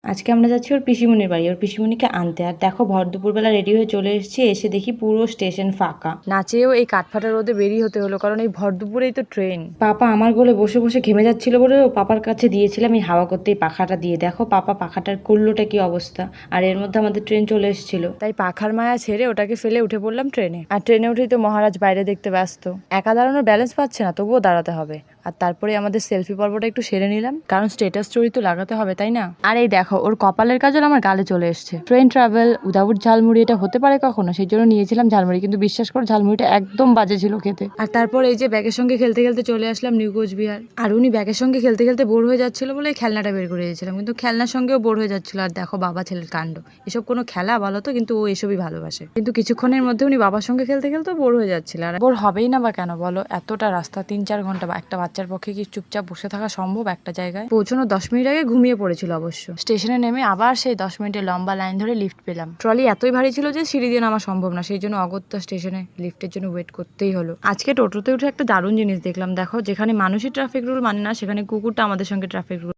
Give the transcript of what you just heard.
আজকে আমরা যাচ্ছি ওর পিসিমণির বাড়ি, ওর পিসিমণিকে আনতে। আর দেখো ভর দুপুরবেলা রেডি হয়ে চলে এসেছি, এসে দেখি পুরো স্টেশন ফাঁকা। না চেয়েও এই কাঠফাটা রোদে বেরিয়ে হতে হলো, কারণ এই ভর দুপুরেই তো ট্রেন। পাপা আমার কোলে বসে বসে ঘেমে যাচ্ছিল বলে ও পাপার কাছে দিয়েছিলাম এই হাওয়া করতে এই পাখাটা দিয়ে। দেখো পাপা পাখাটার করলোটা কি অবস্থা। আর এর মধ্যে আমাদের ট্রেন চলে এসেছিল, তাই পাখার মায়া ছেড়ে ওটাকে ফেলে উঠে পড়লাম ট্রেনে। আর ট্রেনে উঠেই তো মহারাজ বাইরে দেখতে ব্যস্ত, একা দাঁড়ানোর ব্যালেন্স পাচ্ছে না, তবুও দাঁড়াতে হবে। আর তারপরে আমাদের সেলফি পর্বটা একটু সেরে নিলাম, কারণ স্ট্যাটাস স্টোরি তো লাগাতে হবে, তাই না? আর এই দেখো ওর কপালের কাজল আমার গালে চলে এসছে। ট্রেন ট্রাভেল উইদাউট ঝালমুড়ি এটা হতে পারে কখনো? সেই জন্য নিয়েছিলাম ঝালমুড়ি, কিন্তু বিশ্বাস করো ঝালমুড়িটা একদম বাজে ছিল খেতে। আর তারপর এই যে ব্যাগের সঙ্গে খেলতে খেলতে চলে আসলাম নিউ কোচবিহার। আর উনি ব্যাগের সঙ্গে খেলতে খেলতে বোর হয়ে যাচ্ছিল বলে এই খেলনাটা বের করে দিয়েছিলাম, কিন্তু খেলনার সঙ্গেও বোর হয়ে যাচ্ছিল। আর দেখো বাবা ছেলের কাণ্ড, এসব কোনো খেলা বলো তো? কিন্তু ও এসবই ভালোবাসে। কিন্তু কিছুক্ষণের মধ্যে উনি বাবার সঙ্গে খেলতে খেলতে বোর হয়ে যাচ্ছিল। আর বোর হবেই না বা কেন বলো? এতটা রাস্তা 3-4 ঘন্টা, বা একটা বাচ্চার পক্ষে কি চুপচাপ বসে থাকা সম্ভব একটা জায়গায়? পৌঁছানোর 10 মিনিট আগে ঘুমিয়ে পড়েছিল অবশ্য। স্টেশনে নেমে আবার সেই 10 মিনিটের লম্বা লাইন ধরে লিফট পেলাম। ট্রলি এতই ভারী ছিল যে সিঁড়ি দিয়ে নামা সম্ভব না, সেই জন্য অগত্যা স্টেশনে লিফটের জন্য ওয়েট করতেই হলো। আজকে টোটোতে উঠে একটা দারুণ জিনিস দেখলাম। দেখো যেখানে মানুষই ট্রাফিক রুল মানে না, সেখানে কুকুরটা আমাদের সঙ্গে ট্রাফিক রুল